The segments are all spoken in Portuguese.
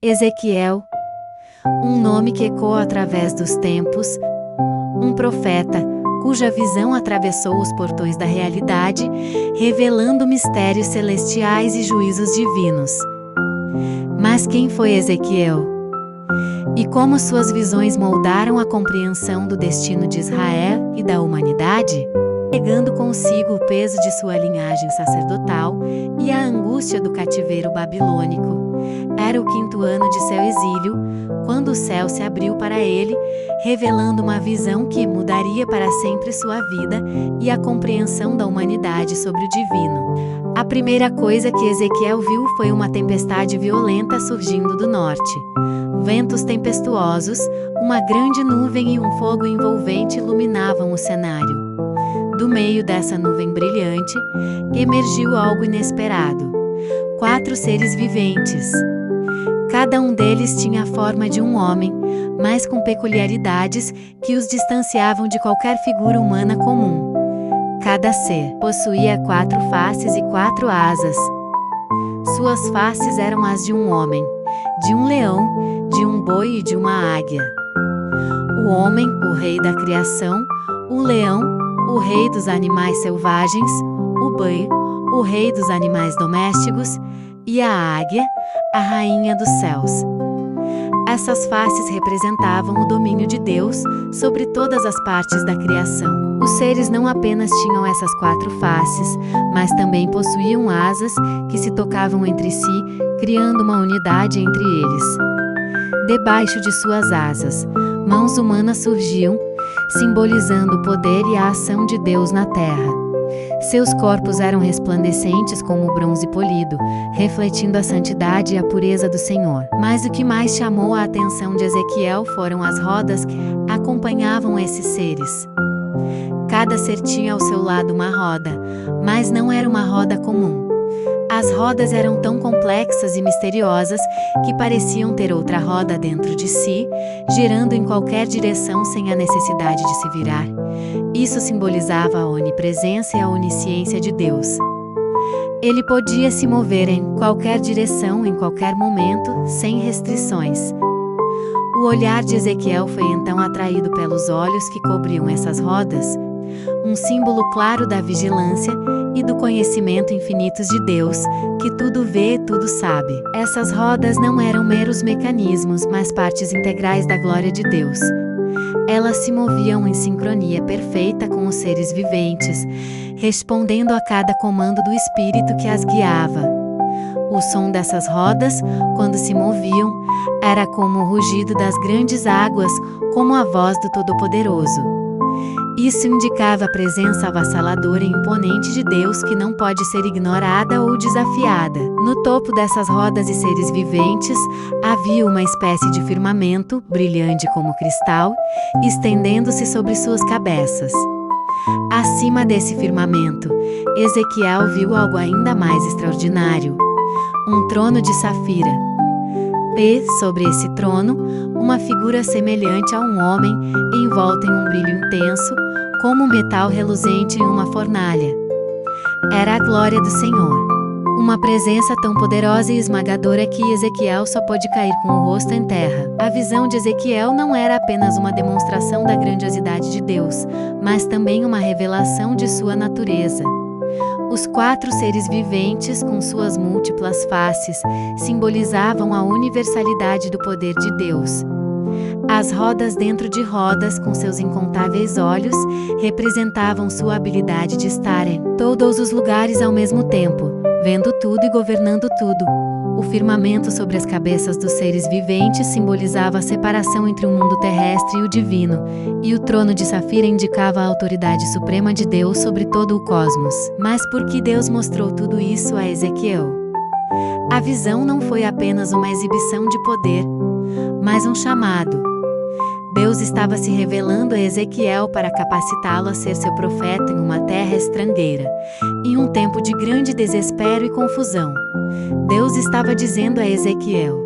Ezequiel, um nome que ecoa através dos tempos, um profeta cuja visão atravessou os portões da realidade, revelando mistérios celestiais e juízos divinos. Mas quem foi Ezequiel? E como suas visões moldaram a compreensão do destino de Israel e da humanidade? Carregando consigo o peso de sua linhagem sacerdotal e a angústia do cativeiro babilônico. Era o 5º ano de seu exílio, quando o céu se abriu para ele, revelando uma visão que mudaria para sempre sua vida e a compreensão da humanidade sobre o divino. A primeira coisa que Ezequiel viu foi uma tempestade violenta surgindo do norte. Ventos tempestuosos, uma grande nuvem e um fogo envolvente iluminavam o cenário. Do meio dessa nuvem brilhante, emergiu algo inesperado. 4 seres viventes. Cada um deles tinha a forma de um homem, mas com peculiaridades que os distanciavam de qualquer figura humana comum. Cada ser possuía 4 faces e 4 asas. Suas faces eram as de um homem, de um leão, de um boi e de uma águia. O homem, o rei da criação, o leão, o rei dos animais selvagens, o boi, o rei dos animais domésticos, e a águia, a rainha dos céus. Essas faces representavam o domínio de Deus sobre todas as partes da criação. Os seres não apenas tinham essas 4 faces, mas também possuíam asas que se tocavam entre si, criando uma unidade entre eles. Debaixo de suas asas, mãos humanas surgiam, simbolizando o poder e a ação de Deus na terra. Seus corpos eram resplandecentes como bronze polido, refletindo a santidade e a pureza do Senhor. Mas o que mais chamou a atenção de Ezequiel foram as rodas que acompanhavam esses seres. Cada ser tinha ao seu lado uma roda, mas não era uma roda comum. As rodas eram tão complexas e misteriosas que pareciam ter outra roda dentro de si, girando em qualquer direção sem a necessidade de se virar. Isso simbolizava a onipresença e a onisciência de Deus. Ele podia se mover em qualquer direção, em qualquer momento, sem restrições. O olhar de Ezequiel foi então atraído pelos olhos que cobriam essas rodas, um símbolo claro da vigilância e do conhecimento infinitos de Deus, que tudo vê e tudo sabe. Essas rodas não eram meros mecanismos, mas partes integrais da glória de Deus. Elas se moviam em sincronia perfeita com os seres viventes, respondendo a cada comando do Espírito que as guiava. O som dessas rodas, quando se moviam, era como o rugido das grandes águas, como a voz do Todo-Poderoso. Isso indicava a presença avassaladora e imponente de Deus que não pode ser ignorada ou desafiada. No topo dessas rodas e seres viventes, havia uma espécie de firmamento, brilhante como cristal, estendendo-se sobre suas cabeças. Acima desse firmamento, Ezequiel viu algo ainda mais extraordinário: um trono de safira. E, sobre esse trono, uma figura semelhante a um homem, envolta em um brilho intenso, como metal reluzente em uma fornalha. Era a glória do Senhor. Uma presença tão poderosa e esmagadora que Ezequiel só pôde cair com o rosto em terra. A visão de Ezequiel não era apenas uma demonstração da grandiosidade de Deus, mas também uma revelação de sua natureza. Os 4 seres viventes, com suas múltiplas faces, simbolizavam a universalidade do poder de Deus. As rodas dentro de rodas, com seus incontáveis olhos, representavam sua habilidade de estar em todos os lugares ao mesmo tempo, vendo tudo e governando tudo. O firmamento sobre as cabeças dos seres viventes simbolizava a separação entre o mundo terrestre e o divino, e o trono de safira indicava a autoridade suprema de Deus sobre todo o cosmos. Mas por que Deus mostrou tudo isso a Ezequiel? A visão não foi apenas uma exibição de poder, mas um chamado. Deus estava se revelando a Ezequiel para capacitá-lo a ser seu profeta em uma terra estrangeira, em um tempo de grande desespero e confusão. Deus estava dizendo a Ezequiel: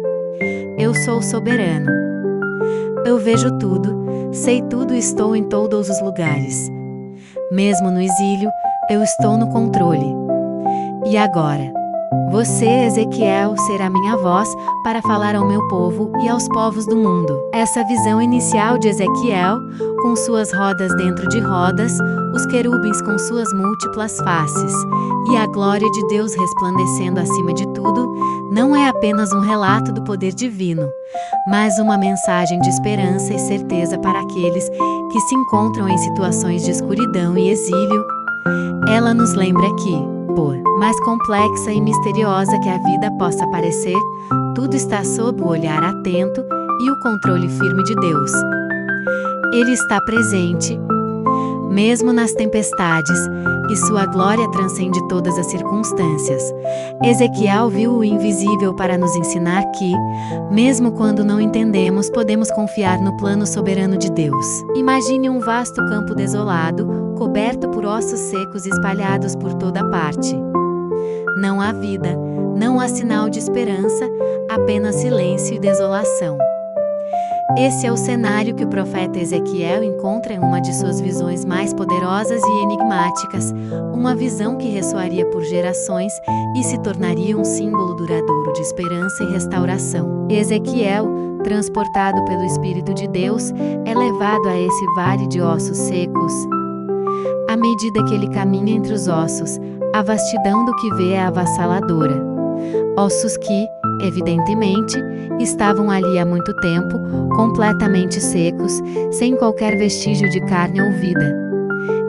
eu sou soberano. Eu vejo tudo, sei tudo e estou em todos os lugares. Mesmo no exílio, eu estou no controle. E agora? Você, Ezequiel, será minha voz para falar ao meu povo e aos povos do mundo. Essa visão inicial de Ezequiel, com suas rodas dentro de rodas, os querubins com suas múltiplas faces, e a glória de Deus resplandecendo acima de tudo, não é apenas um relato do poder divino, mas uma mensagem de esperança e certeza para aqueles que se encontram em situações de escuridão e exílio. Ela nos lembra que, por mais complexa e misteriosa que a vida possa parecer, tudo está sob o olhar atento e o controle firme de Deus. Ele está presente, mesmo nas tempestades, e sua glória transcende todas as circunstâncias. Ezequiel viu o invisível para nos ensinar que, mesmo quando não entendemos, podemos confiar no plano soberano de Deus. Imagine um vasto campo desolado, coberto por ossos secos espalhados por toda parte. Não há vida, não há sinal de esperança, apenas silêncio e desolação. Esse é o cenário que o profeta Ezequiel encontra em uma de suas visões mais poderosas e enigmáticas, uma visão que ressoaria por gerações e se tornaria um símbolo duradouro de esperança e restauração. Ezequiel, transportado pelo Espírito de Deus, é levado a esse vale de ossos secos. À medida que ele caminha entre os ossos, a vastidão do que vê é avassaladora. Ossos que, evidentemente, estavam ali há muito tempo, completamente secos, sem qualquer vestígio de carne ou vida.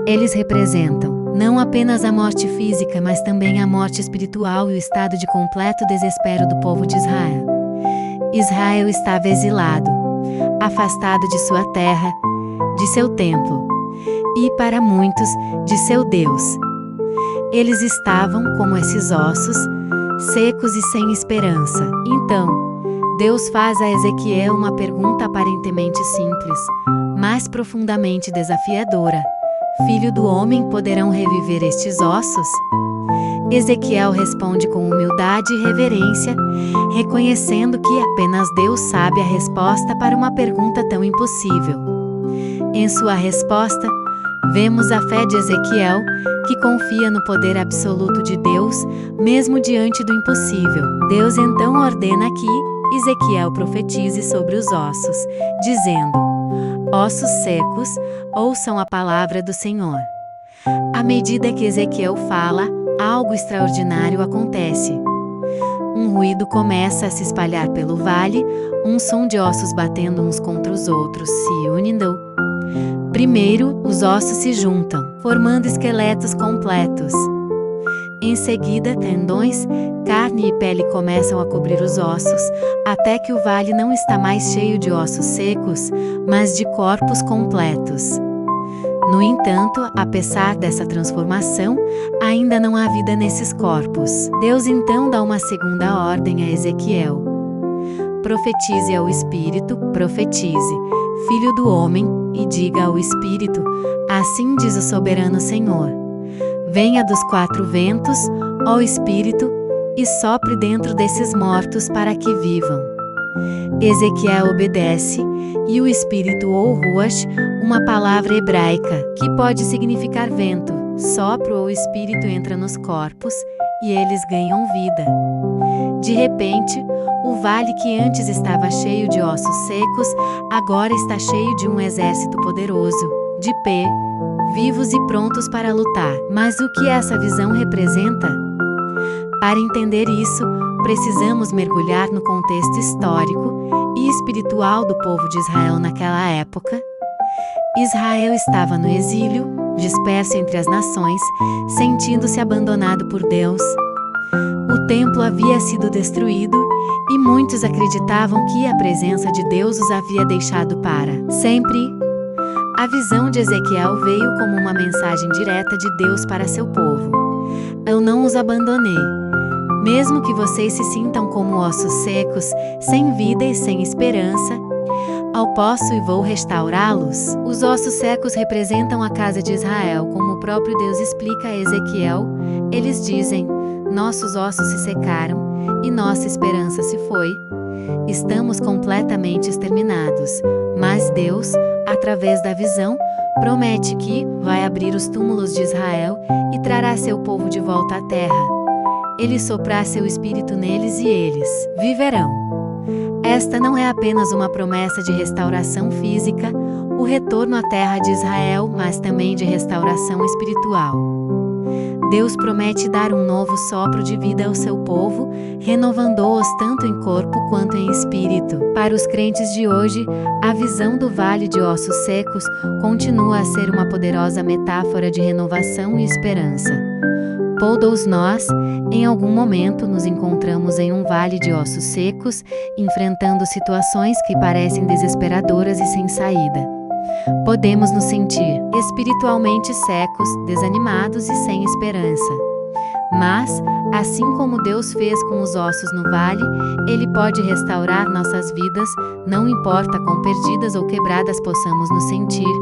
Eles representam não apenas a morte física, mas também a morte espiritual e o estado de completo desespero do povo de Israel. Israel estava exilado, afastado de sua terra, de seu templo, e, para muitos, de seu Deus. Eles estavam, como esses ossos, secos e sem esperança. Então, Deus faz a Ezequiel uma pergunta aparentemente simples, mas profundamente desafiadora: Filho do homem, poderão reviver estes ossos? Ezequiel responde com humildade e reverência, reconhecendo que apenas Deus sabe a resposta para uma pergunta tão impossível. Em sua resposta, vemos a fé de Ezequiel, que confia no poder absoluto de Deus, mesmo diante do impossível. Deus então ordena que Ezequiel profetize sobre os ossos, dizendo: Ossos secos, ouçam a palavra do Senhor. À medida que Ezequiel fala, algo extraordinário acontece. Um ruído começa a se espalhar pelo vale, um som de ossos batendo uns contra os outros, se unindo. Primeiro, os ossos se juntam, formando esqueletos completos. Em seguida, tendões, carne e pele começam a cobrir os ossos, até que o vale não está mais cheio de ossos secos, mas de corpos completos. No entanto, apesar dessa transformação, ainda não há vida nesses corpos. Deus então dá uma segunda ordem a Ezequiel: profetize ao Espírito, profetize, Filho do homem, e diga ao Espírito: assim diz o soberano Senhor. Venha dos quatro ventos, ó Espírito, e sopre dentro desses mortos para que vivam. Ezequiel obedece, e o Espírito ou Ruach, uma palavra hebraica, que pode significar vento, sopro ou Espírito entra nos corpos, e eles ganham vida. De repente, o vale que antes estava cheio de ossos secos, agora está cheio de um exército poderoso, de pé, vivos e prontos para lutar. Mas o que essa visão representa? Para entender isso, precisamos mergulhar no contexto histórico e espiritual do povo de Israel naquela época. Israel estava no exílio, disperso entre as nações, sentindo-se abandonado por Deus. O templo havia sido destruído, e muitos acreditavam que a presença de Deus os havia deixado para sempre. A visão de Ezequiel veio como uma mensagem direta de Deus para seu povo: Eu não os abandonei. Mesmo que vocês se sintam como ossos secos, sem vida e sem esperança, eu posso e vou restaurá-los. Os ossos secos representam a casa de Israel, como o próprio Deus explica a Ezequiel. Eles dizem: nossos ossos se secaram e nossa esperança se foi. Estamos completamente exterminados. Mas Deus, através da visão, promete que vai abrir os túmulos de Israel e trará seu povo de volta à terra. Ele soprar seu espírito neles e eles viverão. Esta não é apenas uma promessa de restauração física, o retorno à terra de Israel, mas também de restauração espiritual. Deus promete dar um novo sopro de vida ao seu povo, renovando-os tanto em corpo quanto em espírito. Para os crentes de hoje, a visão do vale de ossos secos continua a ser uma poderosa metáfora de renovação e esperança. Todos nós, em algum momento, nos encontramos em um vale de ossos secos, enfrentando situações que parecem desesperadoras e sem saída. Podemos nos sentir espiritualmente secos, desanimados e sem esperança. Mas, assim como Deus fez com os ossos no vale, Ele pode restaurar nossas vidas, não importa quão perdidas ou quebradas possamos nos sentir.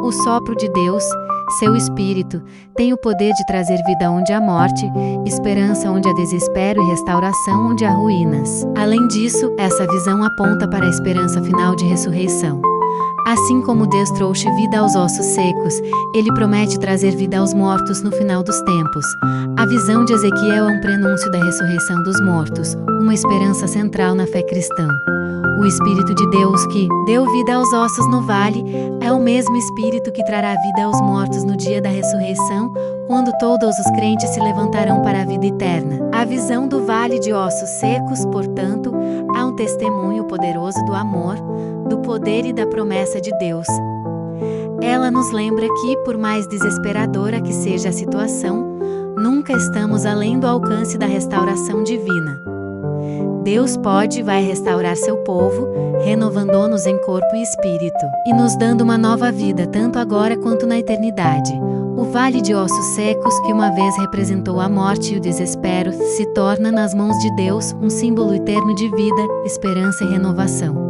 O sopro de Deus, seu Espírito, tem o poder de trazer vida onde há morte, esperança onde há desespero e restauração onde há ruínas. Além disso, essa visão aponta para a esperança final de ressurreição. Assim como Deus trouxe vida aos ossos secos, Ele promete trazer vida aos mortos no final dos tempos. A visão de Ezequiel é um prenúncio da ressurreição dos mortos, uma esperança central na fé cristã. O Espírito de Deus que deu vida aos ossos no vale é o mesmo Espírito que trará vida aos mortos no dia da ressurreição, quando todos os crentes se levantarão para a vida eterna. A visão do vale de ossos secos, portanto, é um testemunho poderoso do amor, do poder e da promessa de Deus. Ela nos lembra que, por mais desesperadora que seja a situação, nunca estamos além do alcance da restauração divina. Deus pode e vai restaurar seu povo, renovando-nos em corpo e espírito, e nos dando uma nova vida tanto agora quanto na eternidade. O vale de ossos secos, que uma vez representou a morte e o desespero, se torna nas mãos de Deus um símbolo eterno de vida, esperança e renovação.